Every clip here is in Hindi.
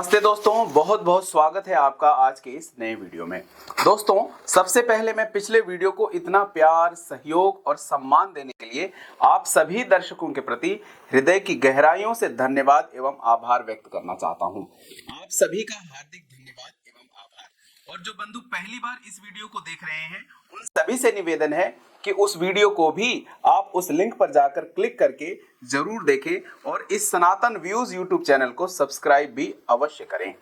नमस्ते दोस्तों, बहुत बहुत स्वागत है आपका आज के इस नए वीडियो में। दोस्तों, सबसे पहले मैं पिछले वीडियो को इतना प्यार, सहयोग और सम्मान देने के लिए आप सभी दर्शकों के प्रति हृदय की गहराइयों से धन्यवाद एवं आभार व्यक्त करना चाहता हूं। आप सभी का हार्दिक धन्यवाद एवं आभार। और जो बंधु पहली बार इस वीडियो को देख रहे हैं, उन सभी से निवेदन है कि उस वीडियो को भी आप उस लिंक पर जाकर क्लिक करके जरूर देखें और इस सनातन व्यूज यूट्यूब चैनल को सब्सक्राइब भी अवश्य करें।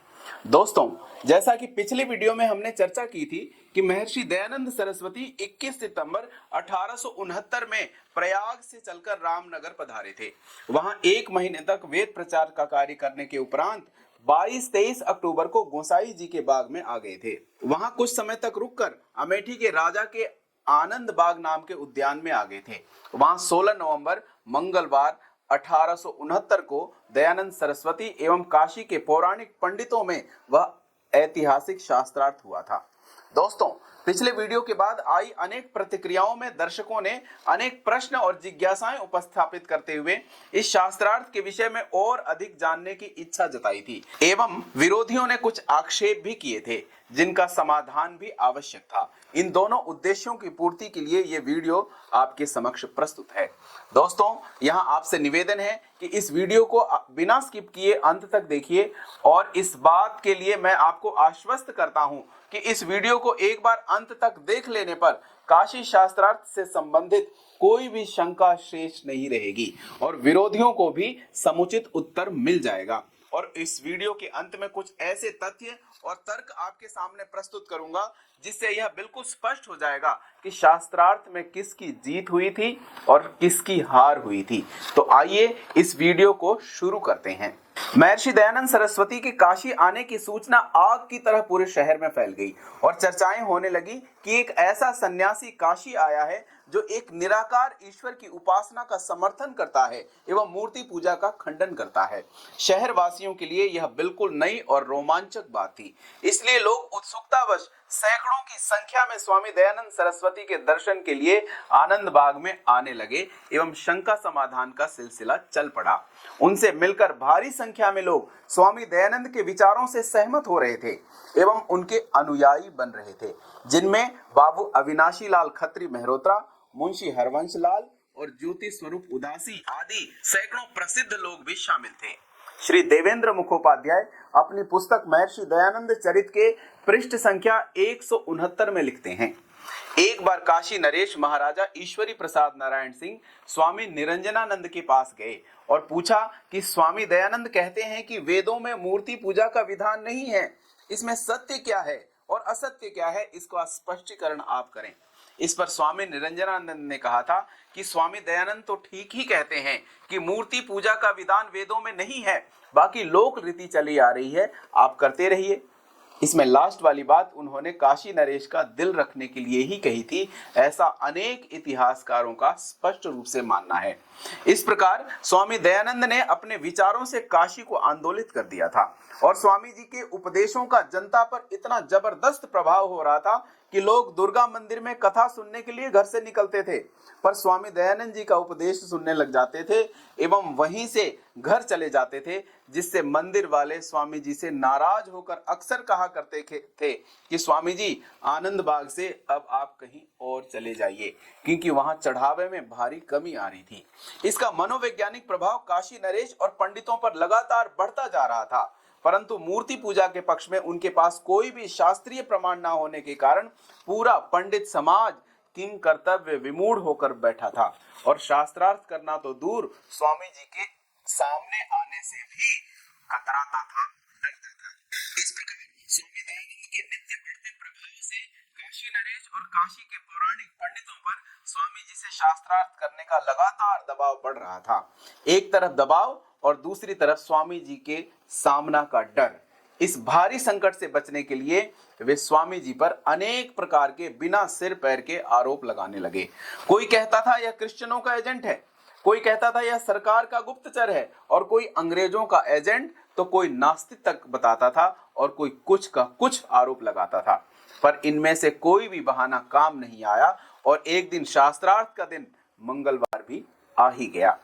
दोस्तों, जैसा कि पिछले वीडियो में हमने चर्चा की थी कि महर्षि दयानंद सरस्वती 21 सितंबर 1869 में प्रयाग से चलकर रामनगर पधारे थे। वहां एक महीने तक वेद प्रचार का कार्य करने के उपरांत 22-23 अक्टूबर को गोसाई जी के बाग में आ गए थे। वहां कुछ समय तक रुककर अमेठी के राजा के आनंद बाग नाम के उद्यान में आ गए थे। वहां 16 नवंबर मंगलवार 1869 को दयानंद सरस्वती एवं काशी के पौराणिक पंडितों में वह ऐतिहासिक शास्त्रार्थ हुआ था। दोस्तों, पिछले वीडियो के बाद आई अनेक प्रतिक्रियाओं में दर्शकों ने अनेक प्रश्न और जिज्ञासाएं उपस्थापित करते हुए इस शास्त्रार्थ के विषय में और अधिक जानने की इच्छा जताई थी एवं विरोधियों ने कुछ आक्षेप भी किए थे, जिनका समाधान भी आवश्यक था। इन दोनों उद्देश्यों की पूर्ति के लिए ये वीडियो आपके समक्ष प्रस्तुत है। दोस्तों, यहाँ आपसे निवेदन है कि इस वीडियो को बिना स्किप किए अंत तक देखिए और इस बात के लिए मैं आपको आश्वस्त करता हूँ कि इस वीडियो को एक बार अंत तक देख लेने पर काशी शास्त्रार्थ से संबंधित कोई भी शंका शेष नहीं रहेगी और विरोधियों को भी समुचित उत्तर मिल जाएगा। और इस वीडियो के अंत में कुछ ऐसे तथ्य और तर्क आपके सामने प्रस्तुत करूंगा जिससे यह बिल्कुल स्पष्ट हो जाएगा कि शास्त्रार्थ में किसकी जीत हुई थी और किसकी हार हुई थी। तो आइए इस वीडियो को शुरू करते हैं। महर्षि दयानंद सरस्वती के काशी आने की सूचना आग की तरह पूरे शहर में फैल गई और चर्चाएं होने लगी कि एक ऐसा सन्यासी काशी आया है जो एक निराकार ईश्वर की उपासना का समर्थन करता है एवं मूर्ति पूजा का खंडन करता है। शहर वासियों के लिए यह बिल्कुल नई और रोमांचक बात थी, इसलिए लोग उत्सुकतावश सैकड़ों की संख्या में स्वामी दयानंद सरस्वती के दर्शन के लिए आनंद बाग में आने लगे एवं शंका समाधान का सिलसिला चल पड़ा। उनसे मिलकर भारी संख्या में लोग स्वामी दयानंद के विचारों से सहमत हो रहे थे एवं उनके अनुयायी बन रहे थे, जिनमें बाबू अविनाशी लाल खत्री मेहरोत्रा, मुंशी हरवंश लाल और ज्योति स्वरूप उदासी आदि सैकड़ों प्रसिद्ध लोग भी शामिल थे। श्री देवेंद्र मुखोपाध्याय अपनी पुस्तक महर्षि दयानंद चरित के पृष्ठ संख्या 169 में लिखते हैं, एक बार काशी नरेश महाराजा ईश्वरी प्रसाद नारायण सिंह स्वामी निरंजनानंद के पास गए और पूछा कि स्वामी दयानंद कहते हैं कि वेदों में मूर्ति पूजा का विधान नहीं है, इसमें सत्य क्या है और असत्य क्या है, इसका स्पष्टीकरण आप करें। इस पर स्वामी निरंजनानंद ने कहा था कि स्वामी दयानंद तो ठीक ही कहते हैं कि मूर्ति पूजा का विधान वेदों में नहीं है, बाकी लोक रीति चली आ रही है, आप करते रहिए। इसमें लास्ट वाली बात उन्होंने काशी नरेश का दिल रखने के लिए ही कही थी, ऐसा अनेक इतिहासकारों का स्पष्ट रूप से मानना है। इस प्रकार स्वामी दयानंद ने अपने विचारों से काशी को आंदोलित कर दिया था और स्वामी जी के उपदेशों का जनता पर इतना जबरदस्त प्रभाव हो रहा था कि लोग दुर्गा मंदिर में कथा सुनने के लिए घर से निकलते थे, पर स्वामी दयानंद जी का उपदेश सुनने लग जाते थे एवं वहीं से घर चले जाते थे, जिससे मंदिर वाले स्वामी जी से नाराज होकर अक्सर कहा करते थे कि स्वामी जी, आनंद बाग से अब आप कहीं और चले जाइए, क्योंकि वहां चढ़ावे में भारी कमी आ रही थी। इसका मनोवैज्ञानिक प्रभाव काशी नरेश और पंडितों पर लगातार बढ़ता जा रहा था, परंतु मूर्ति पूजा के पक्ष में उनके पास कोई भी शास्त्रीय प्रमाण न होने के कारण पूरा पंडित समाज किंग कर्तव्य विमूढ़ होकर बैठा था और शास्त्रार्थ करना तो दूर, स्वामी जी के सामने आने से भी कतराता था, डरता था। इस प्रकार स्वामी दयानंद के नित्य बढ़ते प्रभाव से काशी नरेश और काशी के पौराणिक पंडितों पर स्वामी जी से शास्त्रार्थ करने का लगातार दबाव बढ़ रहा था। एक तरफ दबाव और दूसरी तरफ स्वामी जी के सामना का डर। इस भारी संकट से बचने के लिए वे स्वामी जी पर अनेक प्रकार के बिना सिर पैर के आरोप लगाने लगे। कोई कहता था यह क्रिश्चियनों का एजेंट है, कोई कहता था यह सरकार का गुप्तचर है और कोई अंग्रेजों का एजेंट, तो कोई नास्तिक तक बताता था और कोई कुछ का कुछ आरोप लगाता था। पर इनमें से कोई भी बहाना काम नहीं आया और एक दिन शास्त्रार्थ का दिन मंगलवार भी आ ही गया।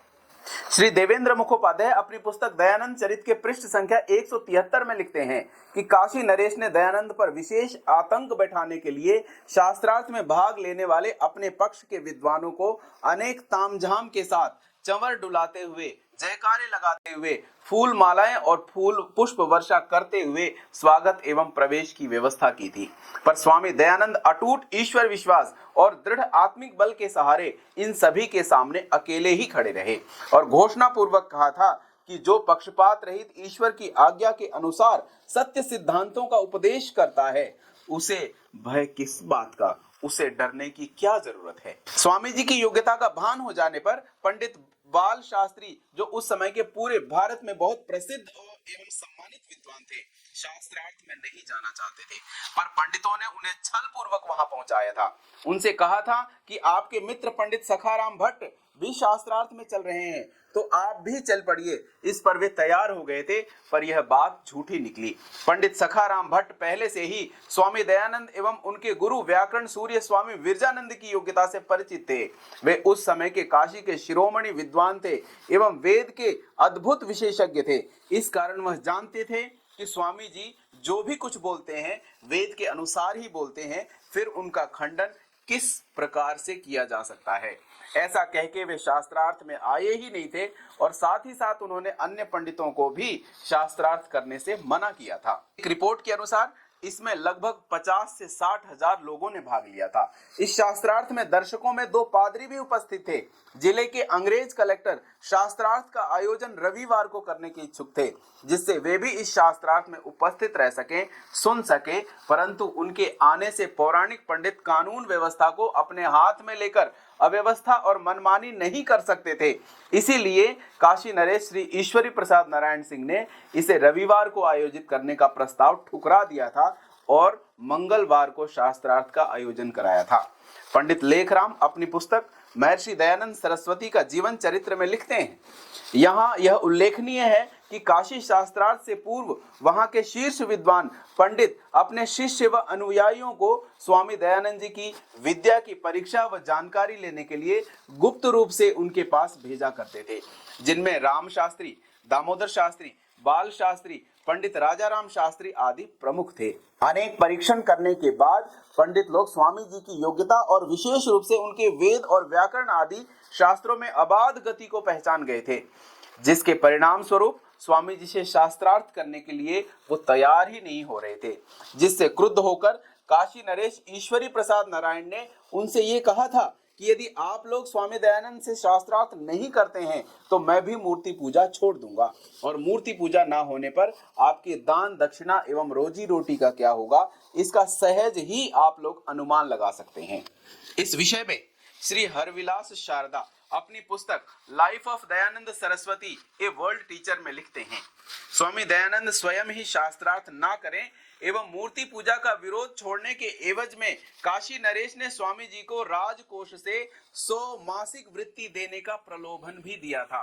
श्री देवेंद्र मुखोपाध्याय अपनी पुस्तक दयानंद चरित के पृष्ठ संख्या 173 में लिखते हैं कि काशी नरेश ने दयानंद पर विशेष आतंक बैठाने के लिए शास्त्रार्थ में भाग लेने वाले अपने पक्ष के विद्वानों को अनेक तामझाम के साथ चंवर डुलाते हुए, जयकारे लगाते हुए, फूल मालाएं और फूल पुष्प वर्षा करते हुए स्वागत एवं प्रवेश की व्यवस्था की थी। पर स्वामी दयानंद अटूट ईश्वर विश्वास और दृढ़ आत्मिक बल के सहारे इन सभी के सामने अकेले ही खड़े रहे और घोषणा पूर्वक कहा था कि जो पक्षपात रहित ईश्वर की आज्ञा के अनुसार सत्य सिद्धांतों का उपदेश करता है, उसे भय किस बात का, उसे डरने की क्या जरूरत है। स्वामी जी की योग्यता का भान हो जाने पर पंडित बाल शास्त्री, जो उस समय के पूरे भारत में बहुत प्रसिद्ध एवं सम्मानित विद्वान थे, शास्त्रार्थ में नहीं जाना चाहते थे, पर पंडितों ने उन्हें छल पूर्वक वहां पहुंचाया था। उनसे कहा था कि आपके मित्र पंडित सखाराम भट्ट भी शास्त्रार्थ में चल रहे हैं, तो आप भी चल पड़िए। इस पर वे तैयार हो गए थे, पर यह बात झूठी निकली। पंडित सखाराम भट्ट पहले से ही स्वामी दयानंद एवं उनके गुरु व्याकरण सूर्य स्वामी विरजानंद की योग्यता से परिचित थे। वे उस समय के काशी के शिरोमणि विद्वान थे एवं वेद के अद्भुत विशेषज्ञ थे। इस कारण वह जानते थे कि स्वामी जी जो भी कुछ बोलते हैं वेद के अनुसार ही बोलते हैं, फिर उनका खंडन किस प्रकार से किया जा सकता है। ऐसा कह के वे शास्त्रार्थ में आए ही नहीं थे और साथ ही साथ उन्होंने अन्य पंडितों को भी शास्त्रार्थ करने से मना किया था। एक रिपोर्ट के अनुसार इसमें लगभग 50 से 60 हजार लोगों ने भाग लिया था। इस शास्त्रार्थ में दर्शकों में 2 पादरी भी उपस्थित थे। जिले के अंग्रेज कलेक्टर शास्त्रार्थ का आयोजन रविवार को करने के इच्छुक थे, जिससे वे भी इस शास्त्रार्थ में उपस्थित रह सके, सुन सके, परंतु उनके आने से पौराणिक पंडित कानून व्यवस्था को अपने हाथ में लेकर अव्यवस्था और मनमानी नहीं कर सकते थे। इसीलिए काशी नरेश श्री ईश्वरी प्रसाद नारायण सिंह ने इसे रविवार को आयोजित करने का प्रस्ताव ठुकरा दिया था और मंगलवार को शास्त्रार्थ का आयोजन कराया था। पंडित लेखराम अपनी पुस्तक महर्षि दयानंद सरस्वती का जीवन चरित्र में लिखते हैं, यहाँ यह उल्लेखनीय है कि काशी शास्त्रार्थ से पूर्व वहां के शीर्ष विद्वान पंडित अपने शिष्य व अनुयायियों को स्वामी दयानंद जी की विद्या की परीक्षा व जानकारी लेने के लिए गुप्त रूप से उनके पास भेजा करते थे, जिनमें राम शास्त्री, दामोदर शास्त्री, बाल शास्त्री, पंडित राजाराम शास्त्री आदि प्रमुख थे। अनेक परीक्षण करने के बाद पंडित लोग स्वामी जी की योग्यता और विशेष रूप से उनके वेद और व्याकरण आदि शास्त्रों में अबाध गति को पहचान गए थे, जिसके परिणाम स्वरूप स्वामी जी से शास्त्रार्थ करने के लिए वो तैयार ही नहीं हो रहे थे, जिससे क्रुद्ध होकर काशी नरेश ईश्वरी प्रसाद नारायण ने उनसे ये कहा था कि यदि आप लोग स्वामी दयानंद से शास्त्रार्थ नहीं करते हैं तो मैं भी मूर्ति पूजा छोड़ दूंगा, और मूर्ति पूजा ना होने पर आपके दान दक्षिणा एवं रोजी रोटी का क्या होगा, इसका सहज ही आप लोग अनुमान लगा सकते हैं। इस विषय में श्री हरविलास शारदा अपनी पुस्तक life of Dayanand Saraswati a world teacher में लिखते हैं, स्वामी दयानंद स्वयं ही शास्त्रार्थ ना करें एवं मूर्ति पूजा का विरोध छोड़ने के एवज में काशी नरेश ने स्वामी जी को राजकोष से 100 मासिक वृत्ति देने का प्रलोभन भी दिया था।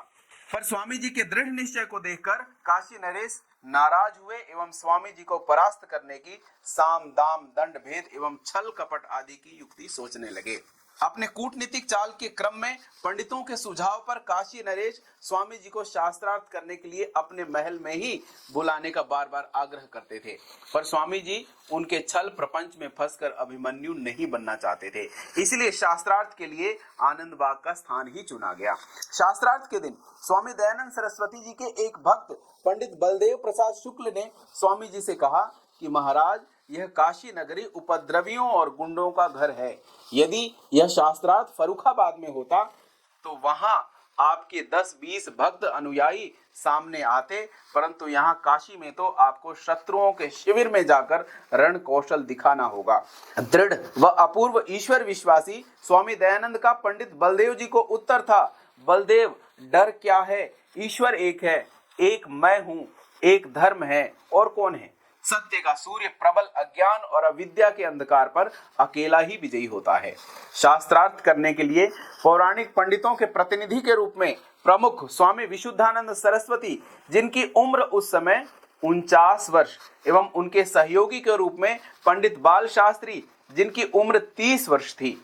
पर स्वामी जी के दृढ़ निश्चय को देखकर काशी नरेश नाराज हुए एवं स्वामी जी को परास्त करने की साम दाम दंड भेद एवं छल कपट आदि की युक्ति सोचने लगे। अपने कूटनीतिक चाल के क्रम में पंडितों के सुझाव पर काशी नरेश स्वामी जी को शास्त्रार्थ करने के लिए अपने महल में ही बुलाने का बार बार आग्रह करते थे, पर स्वामी जी उनके छल प्रपंच में फंसकर अभिमन्यु नहीं बनना चाहते थे। इसलिए शास्त्रार्थ के लिए आनंद बाग का स्थान ही चुना गया। शास्त्रार्थ के दिन स्वामी दयानंद सरस्वती जी के एक भक्त पंडित बलदेव प्रसाद शुक्ल ने स्वामी जी से कहा कि महाराज, यह काशी नगरी उपद्रवियों और गुंडों का घर है। यदि यह शास्त्रार्थ फर्रुखाबाद में होता तो वहां आपके 10-20 भक्त अनुयायी सामने आते, परंतु यहाँ काशी में तो आपको शत्रुओं के शिविर में जाकर रण कौशल दिखाना होगा। दृढ़ व अपूर्व ईश्वर विश्वासी स्वामी दयानंद का पंडित बलदेव जी को उत्तर था, बलदेव, डर क्या है, ईश्वर एक है, एक मैं हूँ, एक धर्म है, और कौन है? सत्य का सूर्य प्रबल अज्ञान और अविद्या के अंधकार पर अकेला ही विजयी होता है। शास्त्रार्थ करने के लिए पौराणिक पंडितों के प्रतिनिधि के रूप में प्रमुख स्वामी विशुद्धानंद सरस्वती, जिनकी उम्र उस समय 49 वर्ष, एवं उनके सहयोगी के रूप में पंडित बाल शास्त्री, जिनकी उम्र 30 वर्ष थी,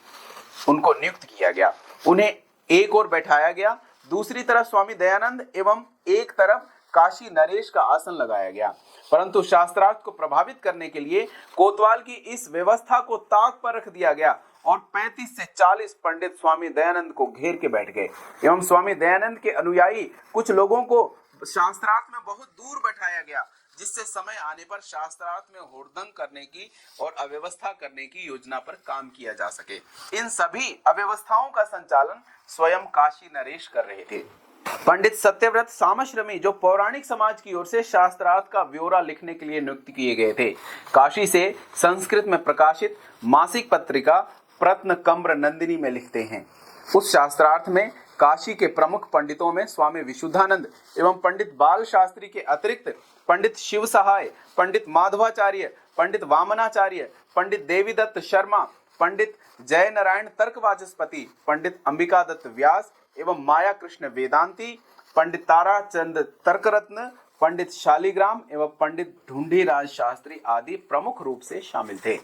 उनको नियुक्त किया गया। उन्हें एक ओर बैठाया गया। दूसरी तरफ स्वामी दयानंद एवं एक तरफ काशी नरेश का आसन लगाया गया। परंतु शास्त्रार्थ को प्रभावित करने के लिए कोतवाल की इस व्यवस्था को ताक पर रख दिया गया और 35 से 40 पंडित स्वामी दयानंद को घेर के बैठ गए एवं स्वामी दयानंद के अनुयायी कुछ लोगों को शास्त्रार्थ में बहुत दूर बैठाया गया, जिससे समय आने पर शास्त्रार्थ में हुड़दंग करने की और अव्यवस्था करने की योजना पर काम किया जा सके। इन सभी अव्यवस्थाओं का संचालन स्वयं काशी नरेश कर रहे थे। पंडित सत्यव्रत सामश्रमी जो पौराणिक समाज की ओर से शास्त्रार्थ का ब्यौरा लिखने के लिए नियुक्त किए गए थे, काशी से संस्कृत में प्रकाशित मासिक पत्रिका प्रत्नकम्र नंदिनी में लिखते हैं। उस शास्त्रार्थ में काशी के प्रमुख पंडितों में स्वामी विशुद्धानंद एवं पंडित बाल शास्त्री के अतिरिक्त पंडित शिव सहाय, पंडित माधवाचार्य, पंडित वामनाचार्य, पंडित देवीदत्त शर्मा, पंडित जय नारायण तर्कवाचस्पति, पंडित अंबिका दत्त व्यास एवं माया कृष्ण वेदांती, पंडित ताराचंद तर्करत्न, पंडित शालिग्राम एवं पंडित ढूंढीराज शास्त्री आदि प्रमुख रूप से शामिल थे।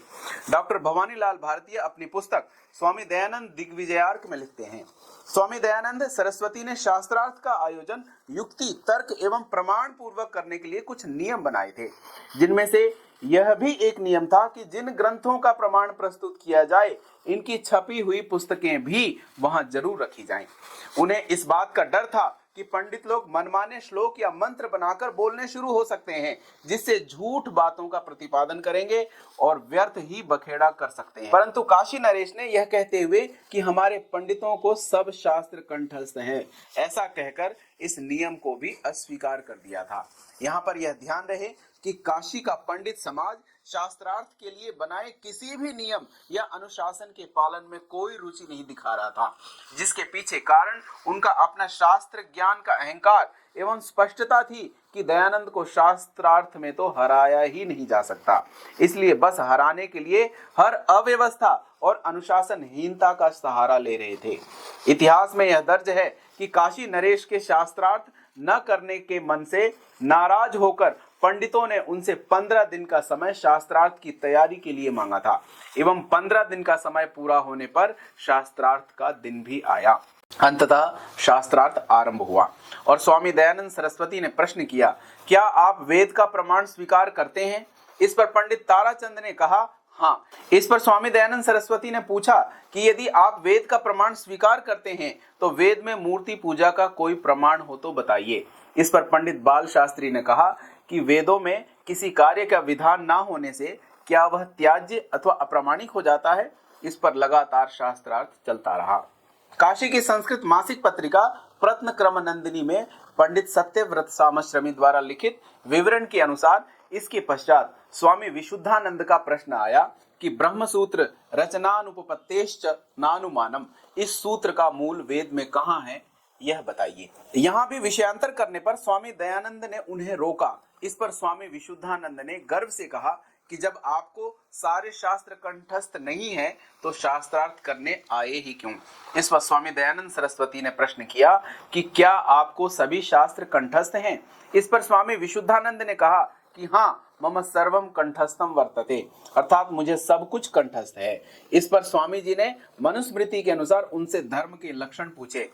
डॉक्टर भवानी लाल भारतीय अपनी पुस्तक स्वामी दयानंद दिग्विजयार्क में लिखते हैं, स्वामी दयानंद सरस्वती ने शास्त्रार्थ का आयोजन युक्ति, तर्क एवं प्रमाण पूर्वक करने के लिए कुछ नियम बनाए थे, जिनमें से यह भी एक नियम था कि जिन ग्रंथों का प्रमाण प्रस्तुत किया जाए, इनकी छपी हुई पुस्तकें भी वहां जरूर रखी जाएं। उन्हें इस बात का डर था कि पंडित लोग मनमाने श्लोक या मंत्र बनाकर बोलने शुरू हो सकते हैं, जिससे झूठ बातों का प्रतिपादन करेंगे और व्यर्थ ही बखेड़ा कर सकते हैं। परंतु काशी नरेश ने यह कहते हुए कि हमारे पंडितों को सब शास्त्र कंठस्थ है, ऐसा कहकर इस नियम को भी अस्वीकार कर दिया था। यहाँ पर यह ध्यान रहे कि काशी का पंडित समाज शास्त्रार्थ के लिए बनाए किसी भी नियम या अनुशासन के पालन में कोई रुचि नहीं दिखा रहा था, जिसके पीछे कारण उनका अपना शास्त्र ज्ञान का अहंकार एवं स्पष्टता थी कि दयानंद को शास्त्रार्थ में तो हराया ही नहीं जा सकता। इसलिए बस हराने के लिए हर अव्यवस्था और अनुशासनहीनता का सहारा ले रहे थे। इतिहास में यह दर्ज है कि काशी नरेश के शास्त्रार्थ न करने के मन से नाराज होकर पंडितों ने उनसे 15 दिन का समय शास्त्रार्थ की तैयारी के लिए मांगा था एवं 15 दिन का समय पूरा होने पर शास्त्रार्थ का दिन भी आया। अंततः शास्त्रार्थ आरंभ हुआ और स्वामी दयानंद सरस्वती ने प्रश्न किया, क्या आप वेद का प्रमाण स्वीकार करते हैं? इस पर पंडित ताराचंद ने कहा, हाँ। इस पर स्वामी दयानंद सरस्वती ने पूछा कि यदि आप वेद का प्रमाण स्वीकार करते हैं तो वेद में मूर्ति पूजा का कोई प्रमाण हो तो बताइए। इस पर पंडित बाल शास्त्री ने कहा कि वेदों में किसी कार्य का विधान ना होने से क्या वह त्याज्य अथवा अप्रामाणिक हो जाता है? इस पर लगातार शास्त्रार्थ चलता रहा। काशी की संस्कृत मासिक पत्रिका प्रत्नक्रम नंदिनी में पंडित सत्यव्रत सामश्रमी द्वारा लिखित विवरण के अनुसार इसके पश्चात स्वामी विशुद्धानंद का प्रश्न आया कि ब्रह्मसूत्र रचनानुपपत्तेश्च नानुमानम, इस सूत्र का मूल वेद में कहाँ है, यह बताइए। यहाँ भी विषयांतर करने पर स्वामी दयानंद ने उन्हें रोका। इस पर स्वामी विशुद्धानंद ने गर्व से कहा कि जब आपको सारे शास्त्र कंठस्थ नहीं है तो शास्त्रार्थ करने आए ही क्यों? इस पर स्वामी दयानंद सरस्वती ने प्रश्न किया कि क्या आपको सभी शास्त्र कंठस्थ हैं? इस पर स्वामी विशुद्धानंद ने कहा कि हाँ, मम सर्वम कंठस्थम वर्तते, अर्थात मुझे सब कुछ कंठस्थ है। इस पर स्वामी जी ने मनुस्मृति के अनुसार उनसे धर्म के लक्षण पूछे।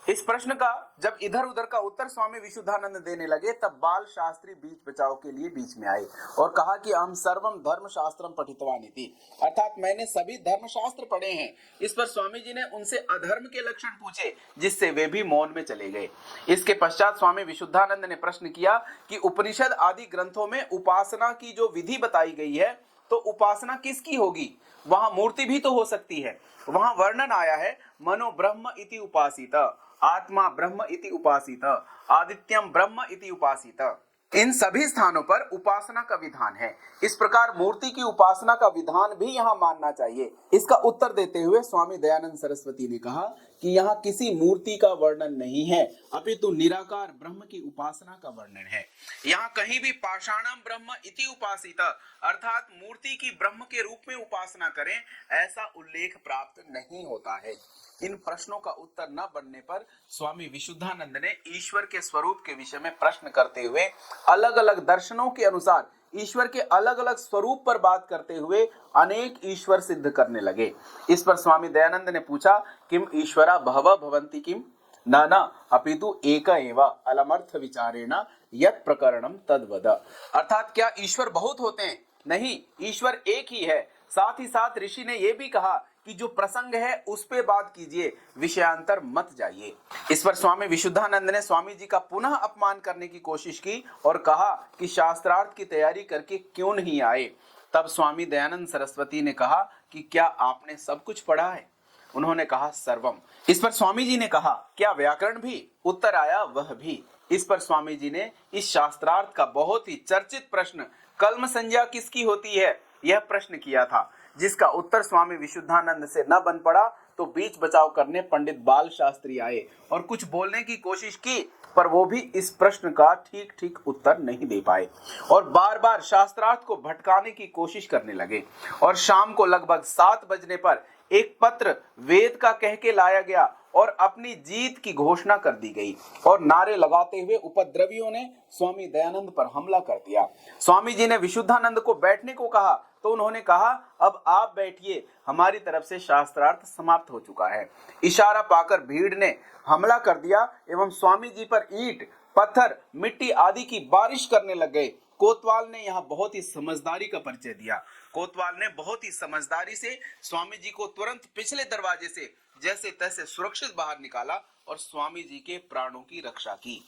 इस प्रश्न का जब इधर उधर का उत्तर स्वामी विशुद्धानंद देने लगे, तब बाल शास्त्री बीच बचाव के लिए बीच में आए और कहा कि हम सर्वम धर्म शास्त्रम पठितवानिति, अर्थात मैंने सभी धर्म शास्त्र पढ़े हैं। इस पर स्वामी जी ने उनसे अधर्म के लक्षण पूछे, जिससे वे भी मौन में चले गए। इसके पश्चात स्वामी विशुद्धानंद ने प्रश्न किया कि उपनिषद आदि ग्रंथों में उपासना की जो विधि बताई गई है, तो उपासना किसकी होगी? वहां मूर्ति भी तो हो सकती है। वहां वर्णन आया है, मनो ब्रह्म इति उपासित, आत्मा ब्रह्म इति उपासित, आदित्यम ब्रह्म इति उपासित। इन सभी स्थानों पर उपासना का विधान है। इस प्रकार मूर्ति की उपासना का विधान भी यहाँ मानना चाहिए। इसका उत्तर देते हुए स्वामी दयानंद सरस्वती ने कहा कि यहाँ किसी मूर्ति का वर्णन नहीं है, अपितु निराकार ब्रह्म की उपासना का वर्णन है। यहाँ कहीं भी पाषाणम ब्रह्म इति उपासित, अर्थात मूर्ति की ब्रह्म के रूप में उपासना करें, ऐसा उल्लेख प्राप्त नहीं होता है। इन प्रश्नों का उत्तर न बनने पर स्वामी विशुद्धानंद ने ईश्वर के स्वरूप के विषय में प्रश्न करते हुए अलग अलग दर्शनों के अनुसार ईश्वर के अलग अलग स्वरूप पर बात करते हुए अनेक ईश्वर सिद्ध करने लगे। इस पर स्वामी दयानंद ने पूछा, किम ईश्वरा बहवः भवन्ति किम न न अपितु एक एव अलमर्थ विचारेण यत् प्रकरणम तद्वद। अर्थात क्या ईश्वर बहुत होते हैं? नहीं, ईश्वर एक ही है। साथ ही साथ ऋषि ने यह भी कहा कि जो प्रसंग है उस पे बात कीजिए, विषयांतर मत जाइए। इस पर स्वामी विशुद्धानंद ने स्वामी जी का पुनः अपमान करने की कोशिश की और कहा कि शास्त्रार्थ की तैयारी करके क्यों नहीं आए। तब स्वामी दयानंद सरस्वती ने कहा कि क्या आपने सब कुछ पढ़ा है? उन्होंने कहा सर्वम। इस पर स्वामी जी ने कहा क्या व्याकरण भी? उत्तर आया वह भी। इस पर स्वामी जी ने इस शास्त्रार्थ का बहुत ही चर्चित प्रश्न कल्म संज्ञा किसकी होती है यह प्रश्न किया था, जिसका उत्तर स्वामी विशुद्धानंद से न बन पड़ा तो बीच बचाव करने पंडित बाल शास्त्री आए और कुछ बोलने की कोशिश की, पर वो भी इस प्रश्न का ठीक ठीक उत्तर नहीं दे पाए और बार बार शास्त्रार्थ को भटकाने की कोशिश करने लगे। और शाम को लगभग 7 बजने पर एक पत्र वेद का कह के लाया गया और अपनी जीत की घोषणा कर दी गई और नारे लगाते हुए उपद्रवियों ने स्वामी दयानंद पर हमला कर दिया। स्वामी जी ने विशुद्धानंद को बैठने को कहा तो उन्होंने कहा अब आप बैठिए, हमारी तरफ से शास्त्रार्थ समाप्त हो चुका है। इशारा पाकर भीड़ ने हमला कर दिया एवं स्वामी जी पर ईंट, पत्थर, मिट्टी आदि की बारिश करने लग गए। कोतवाल ने यहाँ बहुत ही समझदारी का परिचय दिया। कोतवाल ने बहुत ही समझदारी से स्वामी जी को तुरंत पिछले दरवाजे से जैसे तैसे सुरक्षित बाहर निकाला और स्वामी जी के प्राणों की रक्षा की।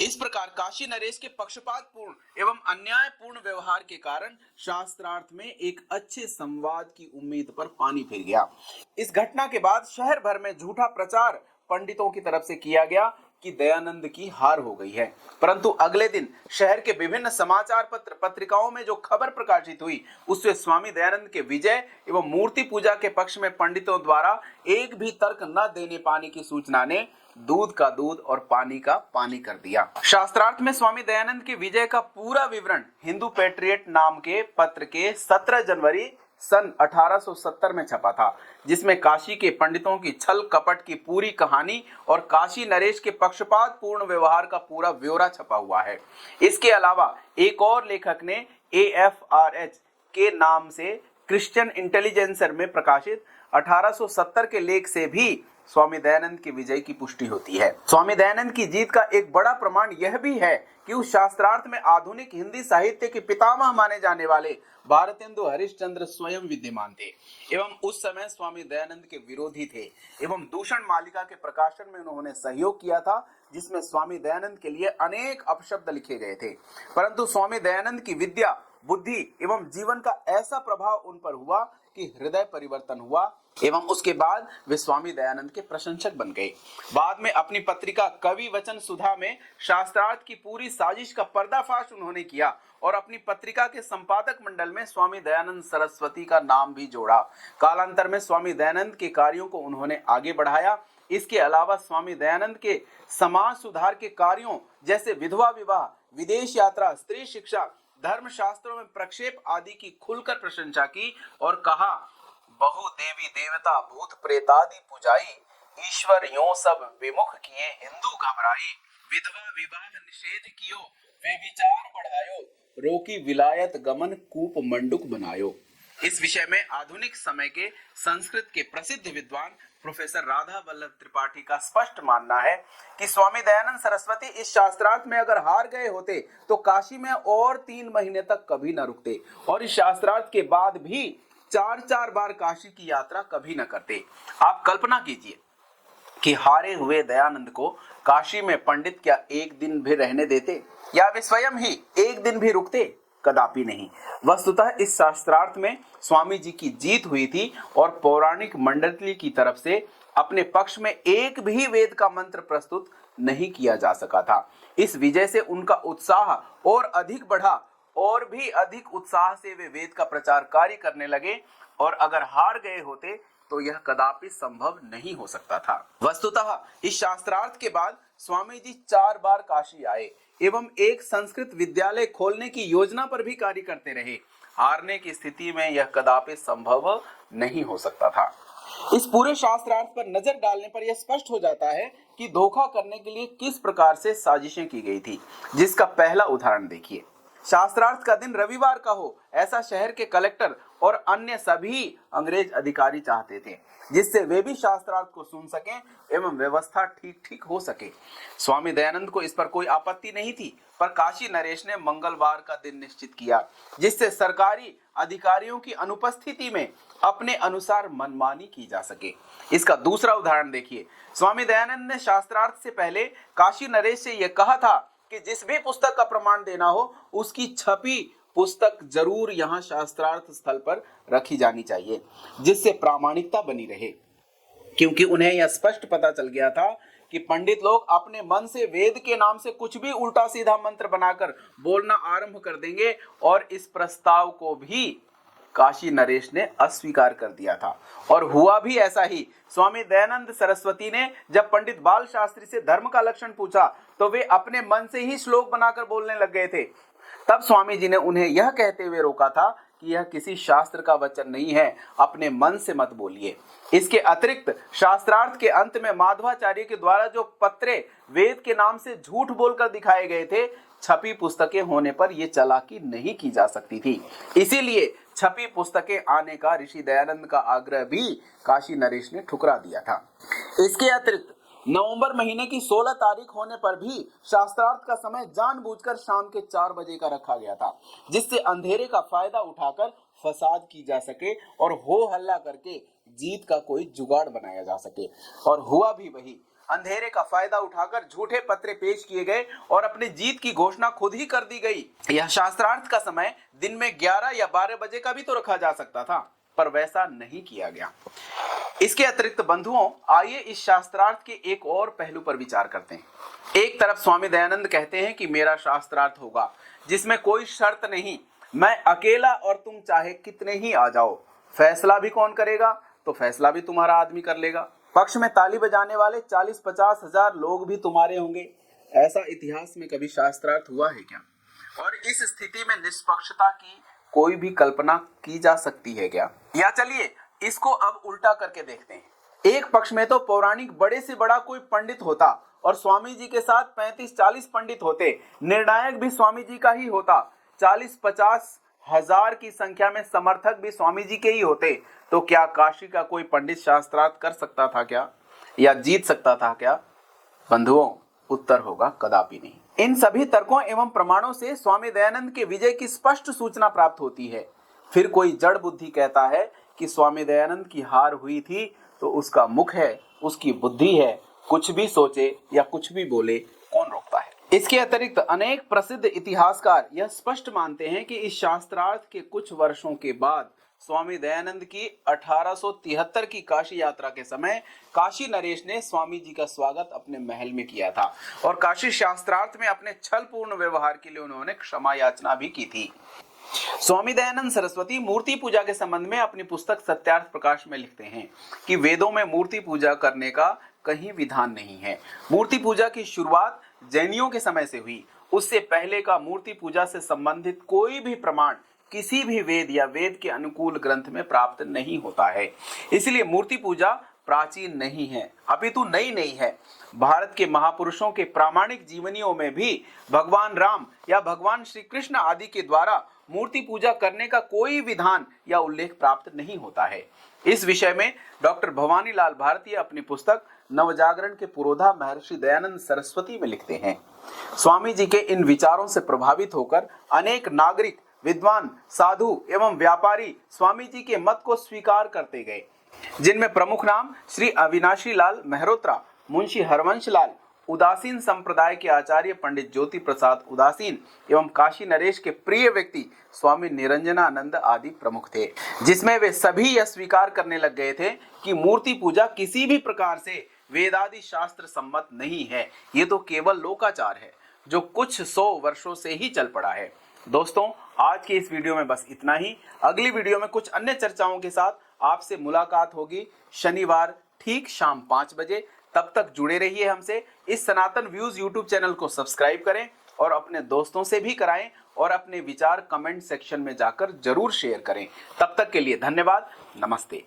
इस प्रकार काशी नरेश के पक्षपातपूर्ण एवं अन्यायपूर्ण व्यवहार के कारण शास्त्रार्थ में एक अच्छे संवाद की उम्मीद पर पानी फिर गया। इस घटना के बाद शहर भर में झूठा प्रचार पंडितों की तरफ से किया गया कि दयानंद की हार हो गई है, परंतु अगले दिन शहर के विभिन्न समाचार पत्र पत्रिकाओं में जो खबर प्रकाशित हुई उससे स्वामी दयानंद के विजय एवं मूर्ति पूजा के पक्ष में पंडितों द्वारा एक भी तर्क न देने पाने की सूचना ने दूध का दूध और पानी का पानी कर दिया। शास्त्रार्थ में स्वामी दयानंद के विजय का पूरा विवरण हिंदू पैट्रियट नाम के पत्र के 17 जनवरी सन 1870 में छपा था, जिसमें काशी के पंडितों की छल कपट की पूरी कहानी और काशी नरेश के पक्षपात पूर्ण व्यवहार का पूरा ब्यौरा छपा हुआ है। इसके अलावा एक और लेखक ने AFRH के नाम से क्रिश्चियन इंटेलिजेंसर में प्रकाशित 1870 के लेख से भी स्वामी दयानंद के विजय की पुष्टि होती है। स्वामी दयानंद की जीत का एक बड़ा प्रमाण यह भी है कि उस शास्त्रार्थ में आधुनिक हिंदी साहित्य के पितामह माने जाने वाले भारतेंदु हरिश्चंद्र स्वयं विद्यमान थे एवं उस समय स्वामी दयानंद के विरोधी थे एवं दूषण मालिका के प्रकाशन में उन्होंने सहयोग किया था, जिसमें स्वामी दयानंद के लिए अनेक अपशब्द लिखे गए थे। परंतु स्वामी दयानंद की विद्या, बुद्धि एवं जीवन का ऐसा प्रभाव उन पर हुआ कि हृदय परिवर्तन हुआ एवं उसके बाद वे स्वामी दयानंद के प्रशंसक बन गए। बाद में अपनी पत्रिका कवि वचन सुधा में शास्त्रार्थ की पूरी साजिश का पर्दाफाश उन्होंने किया और अपनी पत्रिका के संपादक मंडल में स्वामी दयानंद सरस्वती का नाम भी जोड़ा। कालांतर में स्वामी दयानंद के कार्यों को उन्होंने आगे बढ़ाया। इसके अलावा स्वामी दयानंद के समाज सुधार के कार्यों जैसे विधवा विवाह, विदेश यात्रा, स्त्री शिक्षा, धर्म शास्त्रों में प्रक्षेप आदि की खुलकर प्रशंसा की और कहा बहु देवी देवता भूत प्रेतादि पुजाई, ईश्वर यों सब विमुख किए हिंदू घबराई, विधवा विवाह निषेध कियो वे विचार बढ़ायो, रोकी विलायत गमन कूप मंडुक बनायो। इस विषय में आधुनिक समय के संस्कृत के प्रसिद्ध विद्वान प्रोफेसर राधा वल्लभ त्रिपाठी का स्पष्ट मानना है कि स्वामी दयानंद सरस्वती इस शास्त्रार्थ में अगर हार गए होते तो काशी में और 3 महीने तक कभी न रुकते और इस शास्त्रार्थ के बाद भी 4 बार काशी की यात्रा कभी न करते। आप कल्पना कीजिए कि हारे हुए दयानंद को काशी में पंडित क्या एक दिन भी रहने देते या वे स्वयं ही एक दिन भी रुकते? कदापि नहीं। वस्तुतः इस शास्त्रार्थ में स्वामी जी की जीत हुई थी और पौराणिक मंडली की तरफ से अपने पक्ष में एक भी वेद का मंत्र प्रस्तुत नहीं किया जा सका था। इस विजय से उनका उत्साह और अधिक बढ़ा और भी अधिक उत्साह से वे वेद का प्रचार कार्य करने लगे और अगर हार गए होते तो यह कदापि संभव नहीं हो सकता था। वस्तुतः इस शास्त्रार्थ के बाद स्वामी जी 4 बार काशी आए एवं एक संस्कृत विद्यालय खोलने की योजना पर भी कार्य करते रहे। हारने की स्थिति में यह कदापि संभव नहीं हो सकता था। इस पूरे शास्त्रार्थ पर नजर डालने पर यह स्पष्ट हो जाता है कि धोखा करने के लिए किस प्रकार से साजिशें की गई थी, जिसका पहला उदाहरण देखिए। शास्त्रार्थ का दिन रविवार का हो ऐसा शहर के कलेक्टर और अन्य सभी अंग्रेज अधिकारी चाहते थे, जिससे वे भी शास्त्रार्थ को सुन सकें एवं व्यवस्था ठीक हो सके। स्वामी दयानंद को इस पर कोई आपत्ति नहीं थी, पर काशी नरेश ने मंगलवार का दिन निश्चित किया, जिससे सरकारी अधिकारियों की अनुपस्थिति में अपने अनुसार मनमानी की जा सके। इसका दूसरा उदाहरण देखिए। स्वामी दयानंद ने शास्त्रार्थ से पहले काशी नरेश से यह कहा था कि जिस भी पुस्तक का प्रमाण देना हो उसकी छपी पुस्तक जरूर यहाँ शास्त्रार्थ स्थल पर रखी जानी चाहिए, जिससे प्रामाणिकता बनी रहे, क्योंकि उन्हें यह स्पष्ट पता चल गया था कि पंडित लोग अपने मन से वेद के नाम से कुछ भी उल्टा सीधा मंत्र बनाकर बोलना आरंभ कर देंगे, और इस प्रस्ताव को भी काशी नरेश ने अस्वीकार कर दिया था। और हुआ भी ऐसा ही। स्वामी दयानंद सरस्वती ने जब पंडित बाल शास्त्री से धर्म का लक्षण पूछा तो वे अपने मन से ही श्लोक बनाकर बोलने लग गए थे। तब स्वामी जी ने उन्हें यह कहते हुए रोका था कि यह किसी शास्त्र का वचन नहीं है, अपने मन से मत बोलिए। इसके अतिरिक्त शास्त्रार्थ के अंत में माधवाचार्य के द्वारा जो पत्रे वेद के नाम से झूठ बोलकर दिखाए गए थे, छपी पुस्तकें होने पर यह चालाकी नहीं की जा सकती थी। इसीलिए छपी पुस्तकें आने का ऋषि दयानंद का आग्रह भी काशी नरेश ने ठुकरा दिया था। इसके अतिरिक्त नवंबर महीने की 16 तारीख होने पर भी शास्त्रार्थ का समय जानबूझकर शाम के 4 बजे का रखा गया था, जिससे अंधेरे का फायदा उठाकर फसाद की जा सके और हो हल्ला करके जीत का कोई जुगाड़ बनाया जा सके। और हुआ भी वही। अंधेरे का फायदा उठाकर झूठे पत्रे पेश किए गए और अपनी जीत की घोषणा खुद ही कर दी गई। यह शास्त्रार्थ का समय दिन में 11 या 12 बजे का भी तो रखा जा सकता था, पर वैसा नहीं किया गया। इसके अतिरिक्त बंधुओं, आइए इस शास्त्रार्थ के एक और पहलू पर विचार करते हैं। एक तरफ स्वामी दयानंद कहते हैं कि मेरा शास्त्रार्थ होगा जिसमें कोई शर्त नहीं, मैं अकेला और तुम चाहे कितने ही आ जाओ, फैसला भी कौन करेगा, तो फैसला भी तुम्हारा आदमी कर लेगा। पक्ष में ताली बजाने वाले 40-50 हजार लोग भी तुम्हारे होंगे। ऐसा इतिहास में कभी शास्त्रार्थ हुआ है क्या? और इस स्थिति में निष्पक्षता की कोई भी कल्पना की जा सकती है क्या? या चलिए इसको अब उल्टा करके देखते हैं। एक पक्ष में तो पौराणिक बड़े से बड़ा कोई पंडित होता और स्वामी जी के साथ 35-40 पंडित होते, निर्णायक भी स्वामी जी का ही होता, 40-50 हजार की संख्या में समर्थक भी स्वामी जी के ही होते, तो क्या काशी का कोई पंडित शास्त्रार्थ कर सकता था क्या, या जीत सकता था क्या? बंधुओं, उत्तर होगा कदापि नहीं। इन सभी तर्कों एवं प्रमाणों से स्वामी दयानंद के विजय की स्पष्ट सूचना प्राप्त होती है। फिर कोई जड़ बुद्धि कहता है कि स्वामी दयानंद की हार हुई थी तो उसका मुख है, उसकी बुद्धि है, कुछ भी सोचे या कुछ भी बोले, कौन रोकता है? इसके अतिरिक्त अनेक प्रसिद्ध इतिहासकार यह स्पष्ट मानते हैं कि इस शास्त्रार्थ के कुछ वर्षों के बाद स्वामी दयानंद की 1873 की काशी यात्रा के समय काशी नरेश ने स्वामी जी का स्वागत अपने महल में किया था और काशी शास्त्रार्थ में अपने छलपूर्ण व्यवहार के लिए उन्होंने क्षमा याचना भी की थी। स्वामी दयानंद सरस्वती मूर्ति पूजा के संबंध में अपनी पुस्तक सत्यार्थ प्रकाश में लिखते हैं कि वेदों में मूर्ति पूजा करने का कहीं विधान नहीं है। मूर्ति पूजा की शुरुआत जैनियों के समय से हुई, उससे पहले का मूर्ति पूजा से संबंधित कोई भी प्रमाण किसी भी वेद या वेद के अनुकूल ग्रंथ में प्राप्त नहीं होता है। इसलिए मूर्ति पूजा प्राचीन नहीं है, अपितु नई नहीं है। भारत के महापुरुषों के प्रामाणिक जीवनियों में भी भगवान राम या भगवान श्री कृष्ण आदि के द्वारा मूर्ति पूजा करने का कोई विधान या उल्लेख प्राप्त नहीं होता है। इस विषय में डॉक्टर भवानी लाल भारती अपनी पुस्तक नवजागरण के पुरोधा महर्षि दयानंद सरस्वती में लिखते हैं, स्वामी जी के इन विचारों से प्रभावित होकर अनेक नागरिक, विद्वान, साधु एवं व्यापारी स्वामी जी के मत को स्वीकार करते गए, जिनमें प्रमुख नाम श्री अविनाशी लाल मेहरोत्रा, मुंशी हरवंश लाल, उदासीन संप्रदाय के आचार्य पंडित ज्योति प्रसाद उदासीन एवं काशी नरेश के प्रिय व्यक्ति स्वामी निरंजनानंद आदि प्रमुख थे, जिसमें वे सभी यह स्वीकार करने लग गए थे कि मूर्ति पूजा किसी भी प्रकार से वेदादि शास्त्र सम्मत नहीं है, ये तो केवल लोकाचार है जो कुछ 100 वर्षों से ही चल पड़ा है। दोस्तों, आज के इस वीडियो में बस इतना ही। अगली वीडियो में कुछ अन्य चर्चाओं के साथ आपसे मुलाकात होगी शनिवार ठीक शाम 5 बजे। तब तक जुड़े रहिए हमसे। इस सनातन व्यूज यूट्यूब चैनल को सब्सक्राइब करें और अपने दोस्तों से भी कराएं और अपने विचार कमेंट सेक्शन में जाकर जरूर शेयर करें। तब तक के लिए धन्यवाद। नमस्ते।